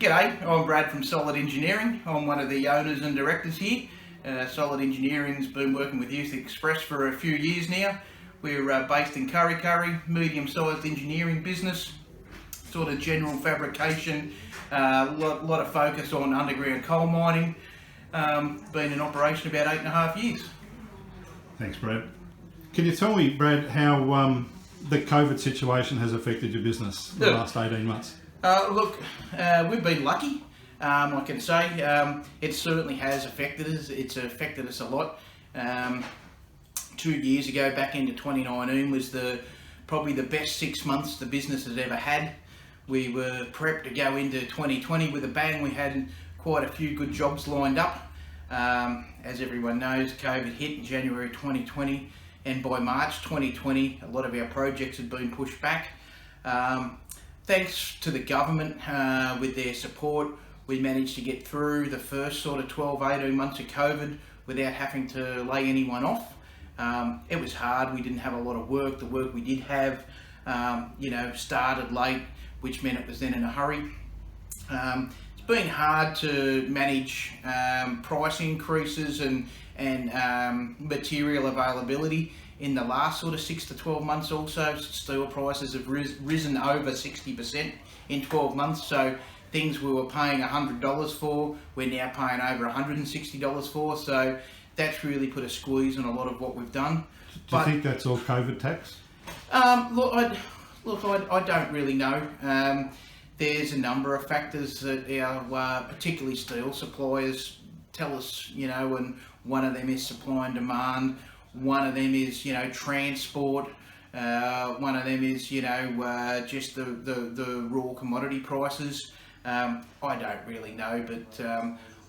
G'day, I'm Brad from Solid Engineering. I'm one of the owners and directors here. Solid Engineering's been working with Youth Express for a few years now. We're based in Kurri Kurri, medium-sized engineering business, sort of general fabrication, lot of focus on underground coal mining. Been in operation about 8.5 years. Thanks, Brad. Can you tell me, Brad, how the COVID situation has affected your business the last 18 months? Look, we've been lucky, I can say. It certainly has affected us. It's affected us a lot. 2 years ago, back into 2019, was probably the best 6 months the business has ever had. We were prepped to go into 2020 with a bang. We had quite a few good jobs lined up. As everyone knows, COVID hit in January 2020, and by March 2020, a lot of our projects had been pushed back. Thanks to the government, with their support, we managed to get through the first sort of 12-18 months of COVID without having to lay anyone off. It was hard. We didn't have a lot of work. The work we did have, started late, which meant it was then in a hurry. It's been hard to manage price increases and material availability. In the last sort of 6 to 12 months also, steel prices have risen over 60% in 12 months. So things we were paying $100 for, we're now paying over $160 for. So that's really put a squeeze on a lot of what we've done. Do you think that's all COVID tax? I don't really know. There's a number of factors that our particularly steel suppliers tell us, and one of them is supply and demand. One of them is, transport. One of them is, just the raw commodity prices. I don't really know, but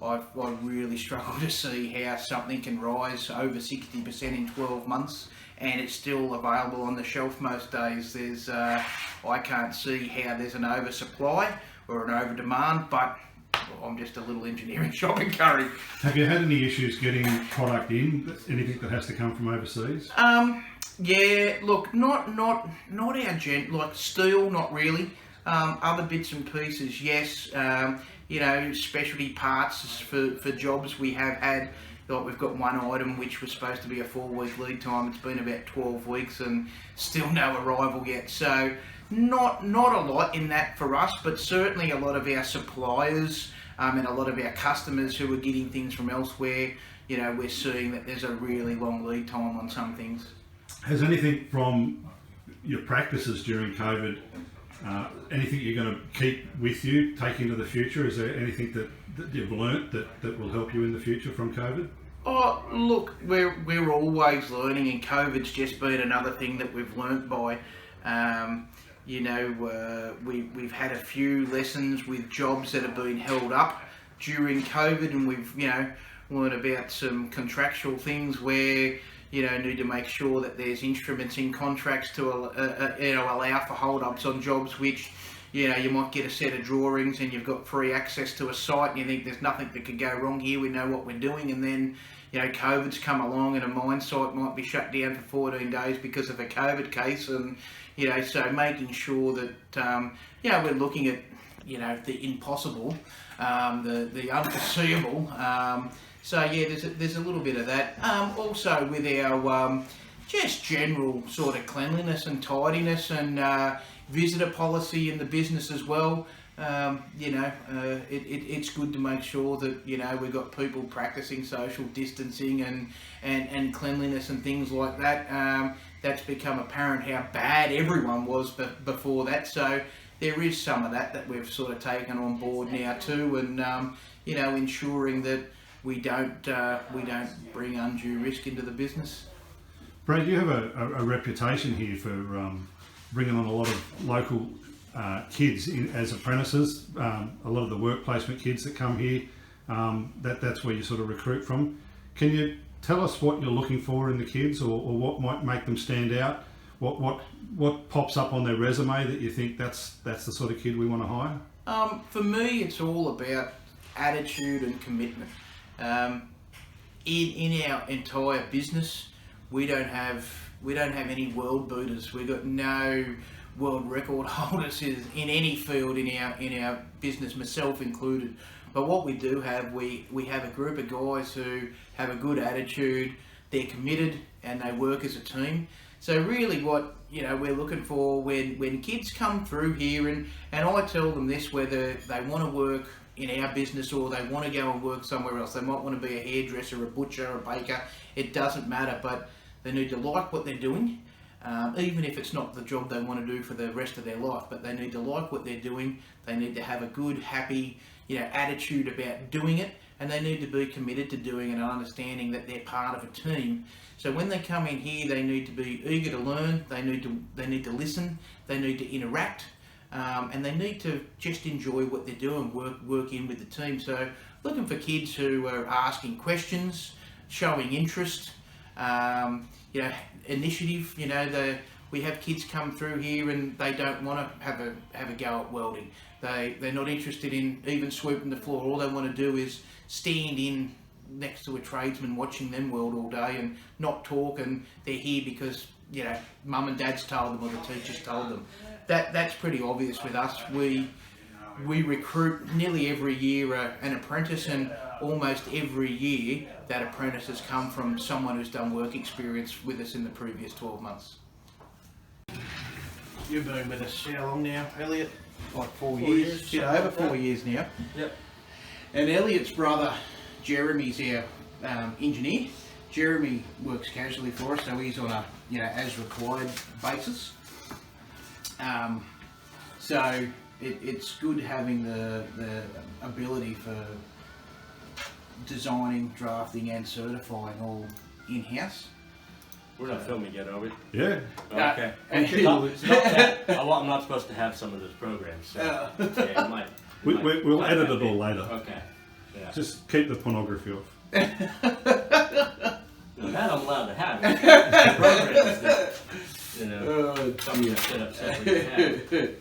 I really struggle to see how something can rise over 60% in 12 months and it's still available on the shelf most days. I can't see how there's an oversupply or an over demand, but I'm just a little engineering shop in Kurri. Have you had any issues getting product in? Anything that has to come from overseas? Yeah, look, not our like steel, not really. Other bits and pieces, yes. Specialty parts for jobs we have had. Like we've got one item which was supposed to be a 4-week lead time. It's been about 12 weeks and still no arrival yet. So not a lot in that for us, but certainly a lot of our suppliers and a lot of our customers who are getting things from elsewhere, we're seeing that there's a really long lead time on some things. Has anything from your practices during COVID, anything you're going to keep with you, take into the future? Is there anything that you've learnt that will help you in the future from COVID? Oh, look, we're always learning, and COVID's just been another thing that we've learnt by. We've had a few lessons with jobs that have been held up during COVID, and we've learned about some contractual things where need to make sure that there's instruments in contracts to allow for hold-ups on jobs which you might get a set of drawings and you've got free access to a site and you think there's nothing that could go wrong here, we know what we're doing, and then COVID's come along and a mine site might be shut down for 14 days because of a COVID case, and so making sure that we're looking at the impossible, the unforeseeable. So yeah, there's a little bit of that. Also with our just general sort of cleanliness and tidiness and visitor policy in the business as well. It's good to make sure that we've got people practicing social distancing and cleanliness and things like that. That's become apparent how bad everyone was before that. So there is some of that we've sort of taken on board now too, and ensuring that we don't bring undue risk into the business. Brad, you have a reputation here for bringing on a lot of local kids as apprentices. A lot of the work placement kids that come here, that's where you sort of recruit from. Can you tell us what you're looking for in the kids, or what might make them stand out? What pops up on their resume that you think that's the sort of kid we want to hire? For me, it's all about attitude and commitment. In our entire business, we don't have We don't have any world beaters. We've got no world record holders in any field in our business, myself included. But what we do have, we have a group of guys who have a good attitude, they're committed, and they work as a team. So really what we're looking for when kids come through here, and I tell them this, whether they want to work in our business or they want to go and work somewhere else, they might want to be a hairdresser, a butcher, a baker, it doesn't matter, but they need to like what they're doing, even if it's not the job they want to do for the rest of their life, but they need to like what they're doing, they need to have a good, happy attitude about doing it, and they need to be committed to doing it and understanding that they're part of a team. So when they come in here, they need to be eager to learn, they need to listen, they need to interact, and they need to just enjoy what they're doing, work in with the team. So looking for kids who are asking questions, showing interest, initiative. We have kids come through here and they don't want to have a go at welding. They're not interested in even sweeping the floor. All they want to do is stand in next to a tradesman watching them weld all day and not talk, and they're here because mum and dad's told them or the teachers told them. That's pretty obvious with us. We recruit nearly every year an apprentice, and almost every year that apprentice has come from someone who's done work experience with us in the previous 12 months. You've been with us how long now, Elliot? Like 4 years? Over 4 years now. Yep. And Elliot's brother Jeremy's our engineer. Jeremy works casually for us, so he's on a as required basis. So it's good having the ability for designing, drafting and certifying all in-house. We're not filming yet, are we? Yeah. Okay. I'm not supposed to have some of those programs, so yeah, it might. We'll edit it all later. Okay. Yeah. Just keep the pornography off. Now that I'm allowed to have it. Programs that, something to set up separately.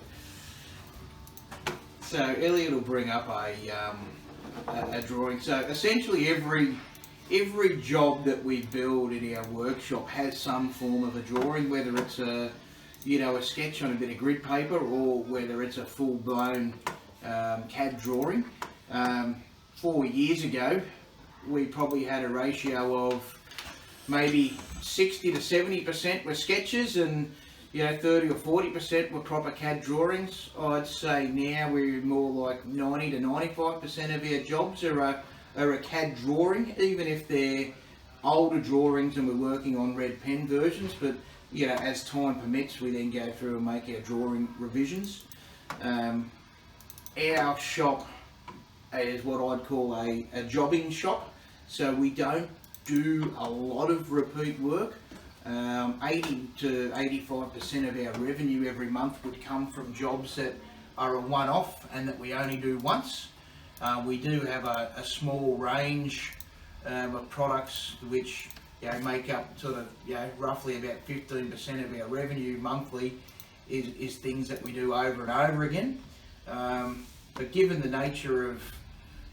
So Elliot will bring up a drawing. So essentially every job that we build in our workshop has some form of a drawing, whether it's a sketch on a bit of grid paper or whether it's a full-blown CAD drawing. 4 years ago, we probably had a ratio of maybe 60 to 70% were sketches and 30 or 40% were proper CAD drawings. I'd say now we're more like 90 to 95% of our jobs are a CAD drawing, even if they're older drawings and we're working on red pen versions. But as time permits, we then go through and make our drawing revisions. Our shop is what I'd call a jobbing shop, so we don't do a lot of repeat work. 80 to 85% of our revenue every month would come from jobs that are a one-off and that we only do once. We do have a small range of products which make up sort of roughly about 15% of our revenue monthly is things that we do over and over again. But given the nature of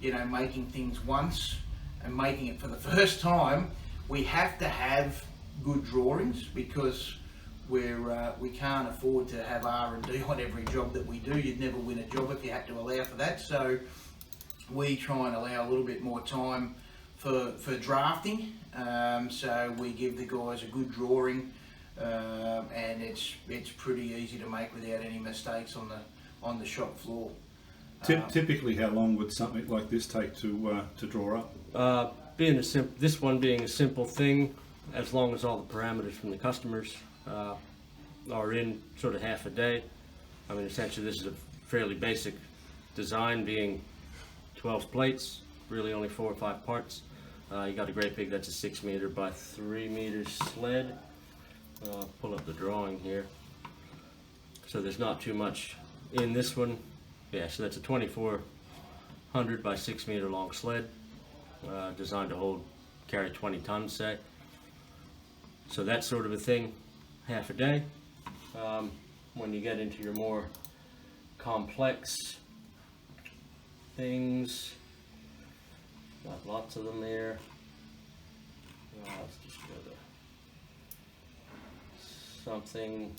making things once and making it for the first time, we have to have good drawings because we can't afford to have R&D on every job that we do. You'd never win a job if you had to allow for that. So we try and allow a little bit more time for drafting. So we give the guys a good drawing, and it's pretty easy to make without any mistakes on the shop floor. Typically, how long would something like this take to draw up? This one being a simple thing, as long as all the parameters from the customers are in sort of half a day. I mean, essentially this is a fairly basic design, being 12 plates, really only 4 or 5 parts. You got a great big, that's a 6 meter by 3 meter sled. Pull up the drawing here. So there's not too much in this one. Yeah, so that's a 2400 by 6 meter long sled, designed to carry 20 tons, say. So that sort of a thing, half a day. When you get into your more complex things, got lots of them there. Let's just go something,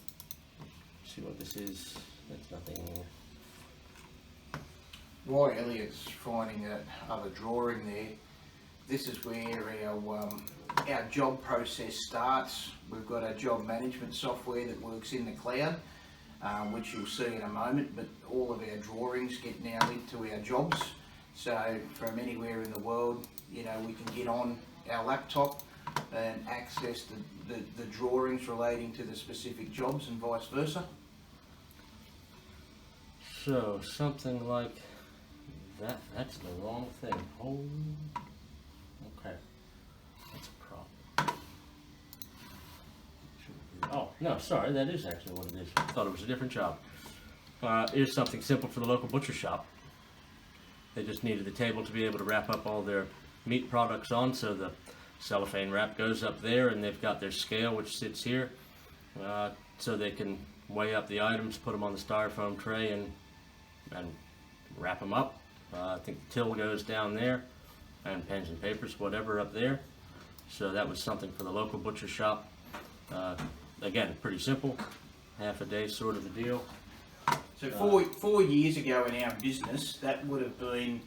see what this is, that's nothing. While Elliot's finding that other drawing there, this is where our job process starts. We've got a job management software that works in the cloud, which you'll see in a moment, but all of our drawings get now linked to our jobs. So from anywhere in the world, you know, we can get on our laptop and access the drawings relating to the specific jobs and vice versa. So something like that, that's the wrong thing. Oh, okay, that's a problem. Oh, no, sorry, that is actually what it is. I thought it was a different job. Here's something simple for the local butcher shop. They just needed the table to be able to wrap up all their meat products on, so the cellophane wrap goes up there, and they've got their scale which sits here, so they can weigh up the items, put them on the styrofoam tray, and wrap them up. I think the till goes down there, and pens and papers, whatever, up there. So that was something for the local butcher shop. Again, pretty simple, half a day sort of a deal. So 4 years ago in our business, that would have been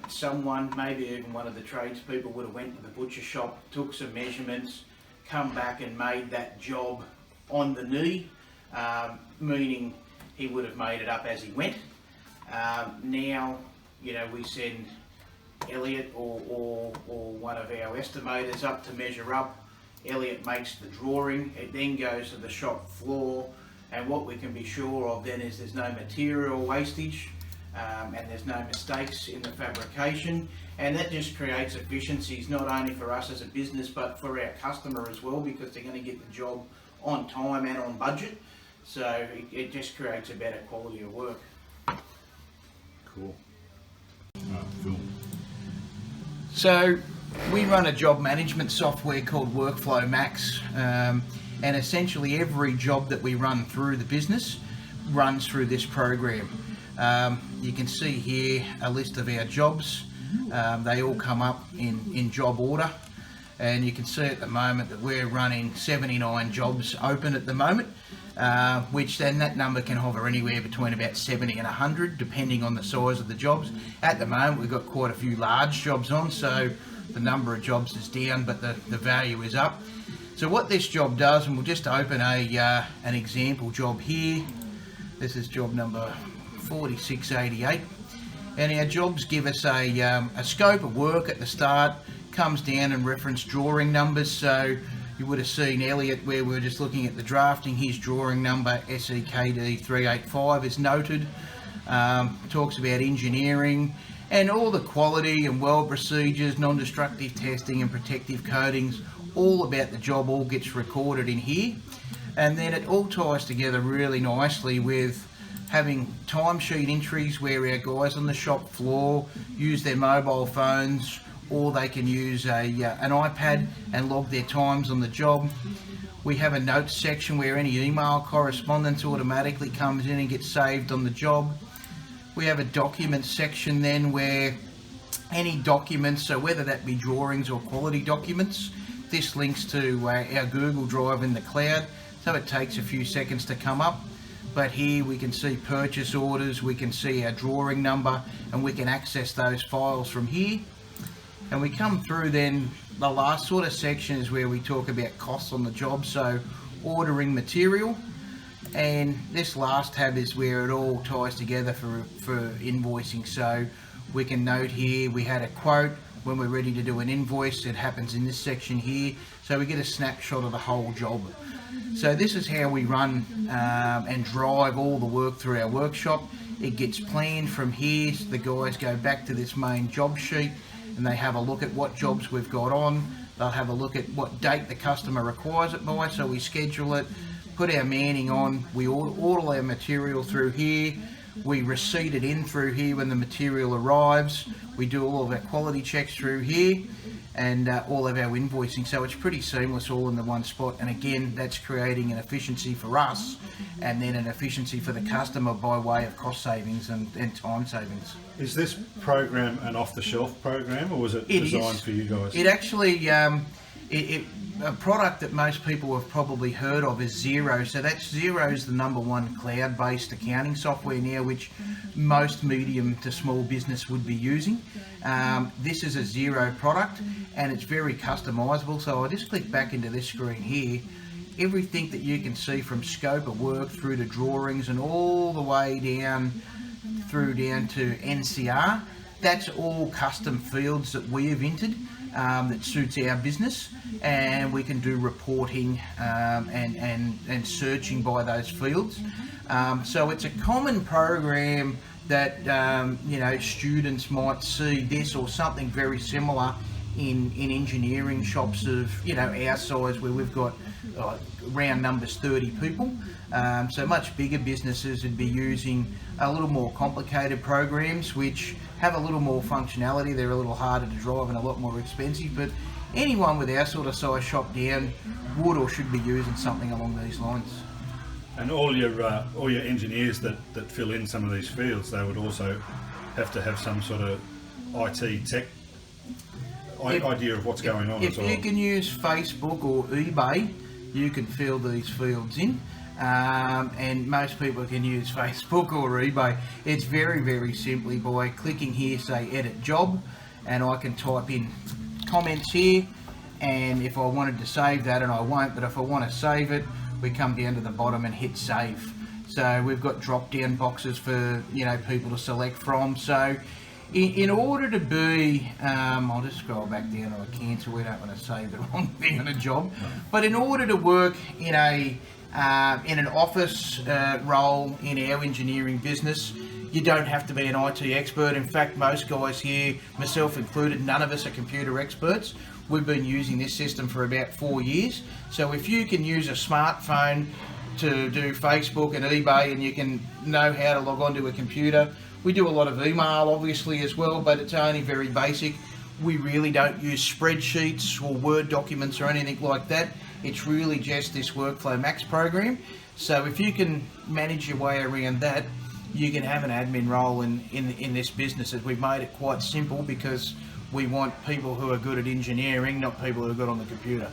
someone, maybe even one of the tradespeople, would have went to the butcher shop, took some measurements, come back and made that job on the knee, meaning he would have made it up as he went. Now, you know, we send Elliot or one of our estimators up to measure up. Elliot makes the drawing, it then goes to the shop floor, and what we can be sure of then is there's no material wastage, and there's no mistakes in the fabrication, and that just creates efficiencies not only for us as a business but for our customer as well, because they're going to get the job on time and on budget. So it just creates a better quality of work. Cool. Phil. So we run a job management software called Workflow Max, and essentially every job that we run through the business runs through this program. You can see here a list of our jobs. They all come up in job order, and you can see at the moment that we're running 79 jobs open at the moment, which then that number can hover anywhere between about 70 and 100 depending on the size of the jobs. At the moment we've got quite a few large jobs on, so the number of jobs is down but the value is up. So what this job does, and we'll just open an example job here. This is job number 4688, and our jobs give us a scope of work at the start, comes down and reference drawing numbers. So you would have seen Elliot where we were just looking at the drafting. His drawing number SEKD 385 is noted. Talks about engineering and all the quality and weld procedures, non-destructive testing and protective coatings, all about the job all gets recorded in here. And then it all ties together really nicely with having timesheet entries where our guys on the shop floor use their mobile phones, or they can use an iPad and log their times on the job. We have a notes section where any email correspondence automatically comes in and gets saved on the job. We have a document section then where any documents, so whether that be drawings or quality documents, this links to our Google Drive in the cloud, so it takes a few seconds to come up. But here we can see purchase orders, we can see our drawing number, and we can access those files from here. And we come through then, the last sort of section is where we talk about costs on the job, so ordering material. And this last tab is where it all ties together for invoicing. So we can note here we had a quote. When we're ready to do an invoice, it happens in this section here. So we get a snapshot of the whole job. So this is how we run and drive all the work through our workshop. It gets planned from here. So the guys go back to this main job sheet and they have a look at what jobs we've got on. They'll have a look at what date the customer requires it by, so we schedule it, put our manning on, we order our material through here, we receipt it in through here when the material arrives, we do all of our quality checks through here, and all of our invoicing. So it's pretty seamless all in the one spot, and again that's creating an efficiency for us and then an efficiency for the customer by way of cost savings and time savings. Is this program an off-the-shelf program, or was it designed for you guys? It actually a product that most people have probably heard of is Xero. So that's Xero's the #1 cloud-based accounting software now, which most medium to small business would be using. This is a Xero product, and it's very customizable. So I'll just click back into this screen here. Everything that you can see from scope of work through to drawings and all the way down to NCR, that's all custom fields that we have entered that suits our business, and we can do reporting and searching by those fields. So it's a common program that students might see this or something very similar in engineering shops of our size, where we've got round numbers 30 people. So much bigger businesses would be using a little more complicated programs which have a little more functionality. They're a little harder to drive and a lot more expensive, but anyone with our sort of size shop down would or should be using something along these lines. And all your engineers that fill in some of these fields, they would also have to have some sort of IT tech idea of what's going on as well. If you can use Facebook or eBay, you can fill these fields in. And most people can use Facebook or eBay. It's very, very simply by clicking here, say edit job, and I can type in comments here, and if I wanted to save that, and I won't, but if I want to save it, we come down to the bottom and hit save. So we've got drop down boxes for people to select from. So in order to be, I'll just scroll back down to a cancel. We don't want to save the wrong thing on a job, but in order to work in an office role in our engineering business, you don't have to be an IT expert. In fact, most guys here, myself included, none of us are computer experts. We've been using this system for about 4 years. So if you can use a smartphone to do Facebook and eBay, and you can know how to log onto a computer. We do a lot of email obviously as well, but it's only very basic. We really don't use spreadsheets or Word documents or anything like that. It's really just this Workflow Max program. So if you can manage your way around that, you can have an admin role in this business. As we've made it quite simple, because we want people who are good at engineering, not people who are good on the computer.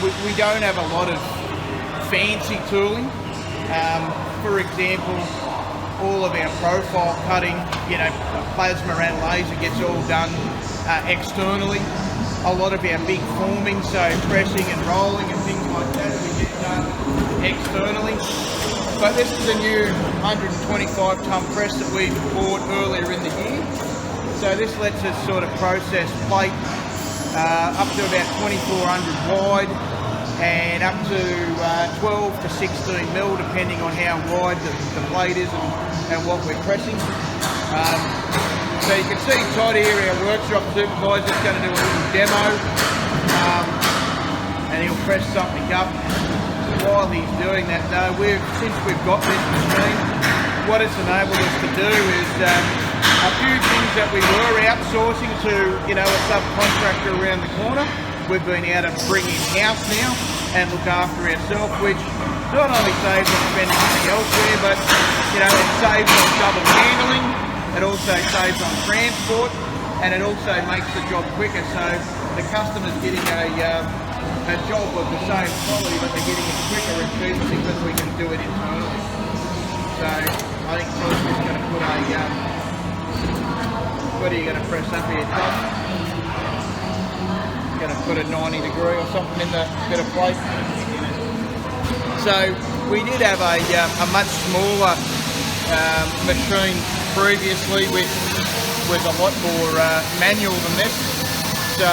We don't have a lot of fancy tooling. For example, all of our profile cutting, plasma and laser gets all done externally. A lot of our big forming, so pressing and rolling and things like that, we get done externally. But this is a new 125 tonne press that we bought earlier in the year. So this lets us sort of process plate up to about 2400 wide and up to 12 to 16 mil, depending on how wide the plate is and what we're pressing. So you can see Todd here, our workshop supervisor, is going to do a little demo, and he'll press something up. While he's doing that though, since we've got this machine, what it's enabled us to do is a few things that we were outsourcing to a subcontractor around the corner, we've been able to bring in-house now and look after ourselves, which not only saves on spending money elsewhere, but it saves on double handling, it also saves on transport, and it also makes the job quicker. So the customer's getting a job of the same quality, but they're getting it quicker and cheaper because we can do it internally. So I think Todd's just going to put what are you going to press up here, Todd? Going to put a 90 degree or something in the bit of plate. So we did have a much smaller machine previously, which was a lot more manual than this. So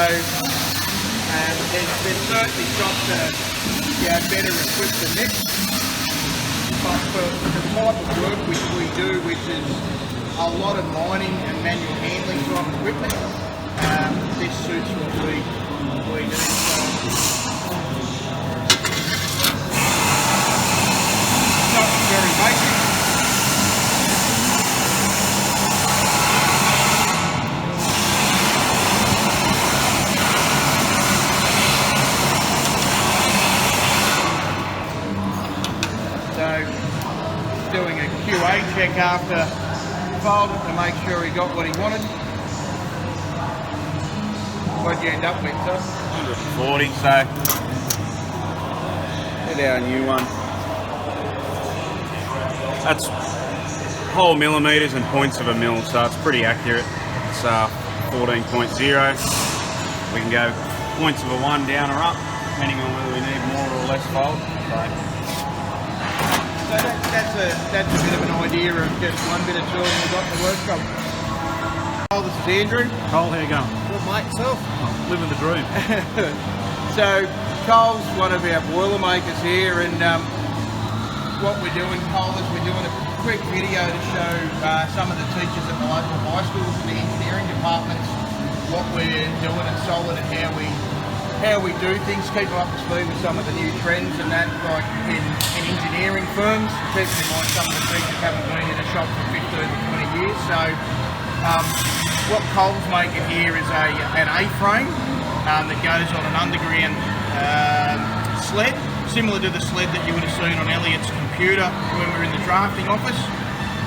there's certainly shops that are better equipped than this. But for the type of work which we do, which is a lot of mining and manual handling type equipment, this suits what we do. Not very basic. So, doing a QA check after folded to make sure he got what he wanted. What'd you end up with, sir? 140, so get our new one. That's whole millimetres and points of a mil, so it's pretty accurate. It's 14.0. We can go points of a 1 down or up, depending on whether we need more or less fold. So that's a bit of an idea of just one bit of tooling we've got in the workshop. Oh, this is Andrew. Cole, how you going? Good, mate, yourself? Living the dream. So Cole's one of our boiler makers here, and what we're doing, Cole, is we're doing a quick video to show some of the teachers at the local high schools and the engineering departments what we're doing at Solid and how we do things, keep them up to speed with some of the new trends and that, like in engineering firms, keeping in mind some of the teachers haven't been in a shop for 15 to 20 years. So what Cole's making here is an A-frame that goes on an underground sled, similar to the sled that you would have seen on Elliot's computer when we were in the drafting office.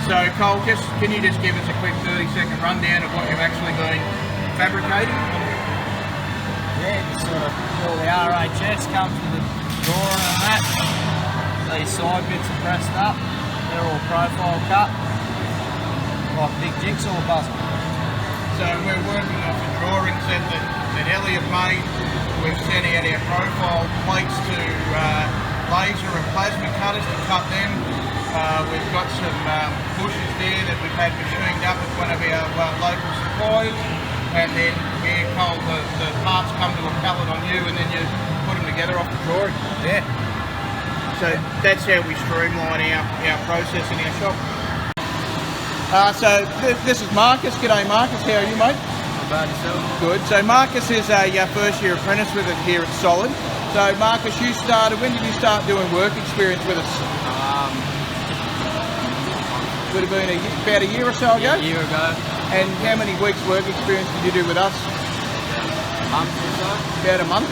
So Cole, can you just give us a quick 30-second rundown of what you've actually been fabricating? Yeah, just sort of all the RHS comes with the drawing and that. These side bits are pressed up. They're all profile cut, like a big jigsaw puzzle. So we're working off a drawing set that Elliot made. We've sent out our profile plates to laser and plasma cutters to cut them. We've got some bushes there that we've had machined up at one of our local suppliers. And then Cole, the parts come to a pallet on you, and then you put them together off the drawing. Yeah. So that's how we streamline our process in our shop. So this is Marcus. G'day Marcus, how are you, mate? Not bad yourself. Good. So Marcus is a first year apprentice with us here at Solid. So Marcus, when did you start doing work experience with us? Would have been about a year or so ago? A year ago. And how many weeks work experience did you do with us? A month or so. About a month?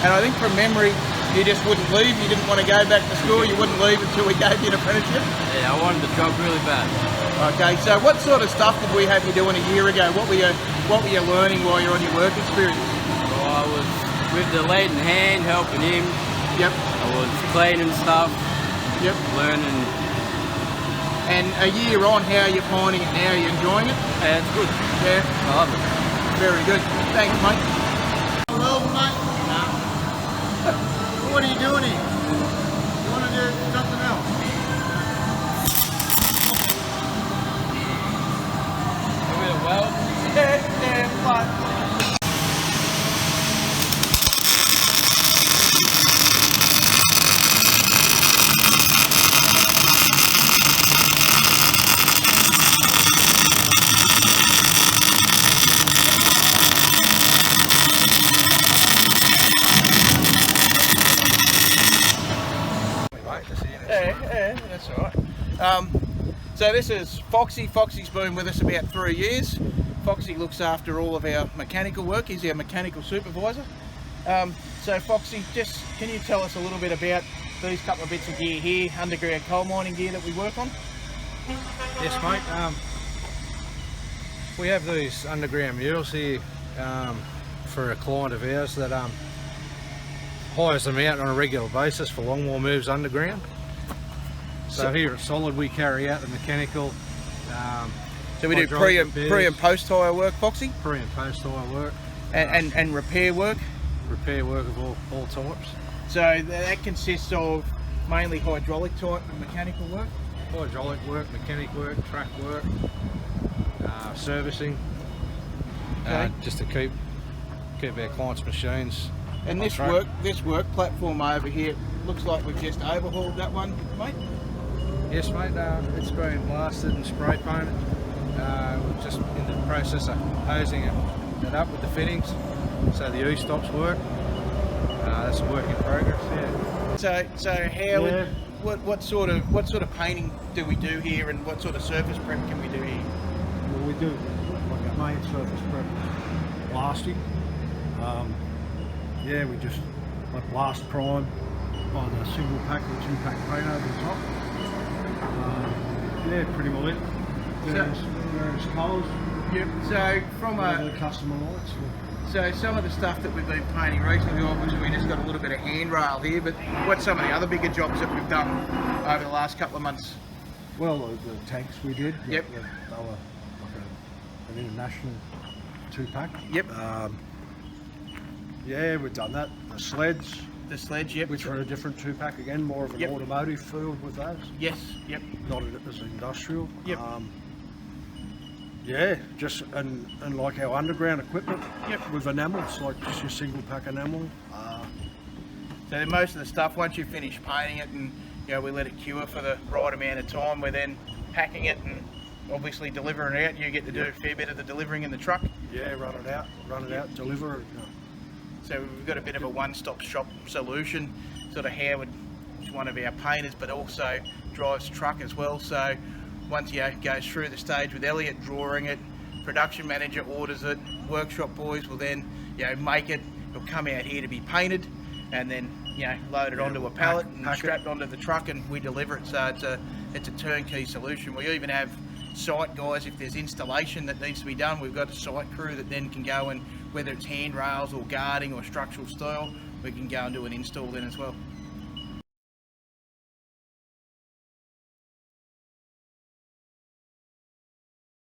And I think from memory, you just wouldn't leave, you didn't want to go back to school, you wouldn't leave until we gave you an apprenticeship? Yeah, I wanted the job really bad. Okay, so what sort of stuff did we have you doing a year ago? What were you learning while you're on your work experience? Well, I was with the leading hand, helping him. Yep. I was cleaning stuff. Yep. Learning. And a year on, how are you finding it now? Are you enjoying it? Yeah, it's good. Yeah. I love it. Very good. Thanks, mate. Hello, mate. What are you doing here? You want to do something else? A bit of weld. Yeah, fun. Yeah, that's all right. So this is Foxy. Foxy's been with us about 3 years. Foxy looks after all of our mechanical work. He's our mechanical supervisor. So Foxy, just can you tell us a little bit about these couple of bits of gear here, underground coal mining gear that we work on? Yes, mate. We have these underground mules here for a client of ours that hires them out on a regular basis for longwall moves underground. So here at Solid we carry out the mechanical. So we do pre and post hire work, Foxy? Pre and post hire work. And repair work? Repair work of all types. So that consists of mainly hydraulic type and mechanical work? Hydraulic work, mechanic work, track work, servicing, Okay. just to keep our clients' machines. And on track. this work platform over here, looks like we've just overhauled that one, mate? Yes, mate. It's been blasted and spray painted. We're just in the process of hosing it up with the fittings, so the E-stops work. That's a work in progress. Yeah. So how what sort of painting do we do here, and what sort of surface prep can we do here? Well, we do like a main surface prep blasting. Yeah, we just like blast prime on a single pack or two pack paint over the top. Yeah, pretty well it. Various colours. Yep. So from The customer lights. So some of the stuff that we've been painting recently, obviously we just got a little bit of handrail here, but what's some of the other bigger jobs that we've done over the last couple of months? Well, the tanks we did. Yep. They were like an international 2-pack. Yep. Yeah, we've done that. The sleds, The sledge, yep. which were a different 2-pack again, more of an Yep. automotive field with those, Yes, yep. not as industrial. Yep. Yeah, just and like our underground equipment. Yep. With enamels, like just your single pack enamel. So then most of the stuff, once you finish painting it and we let it cure for the right amount of time, we're then packing it and obviously delivering it out. You get to do a fair bit of the delivering in the truck. Yeah, run it out, deliver it. So we've got a bit of a one-stop shop solution. Sort of Howard is one of our painters, but also drives truck as well. So once goes through the stage with Elliot drawing it, production manager orders it, workshop boys will then make it. It'll come out here to be painted, and then loaded onto a pallet and strapped onto the truck, and we deliver it. So it's a turnkey solution. We even have site guys, if there's installation that needs to be done, we've got a site crew that then can go and, whether it's handrails or guarding or structural steel, we can go and do an install then as well.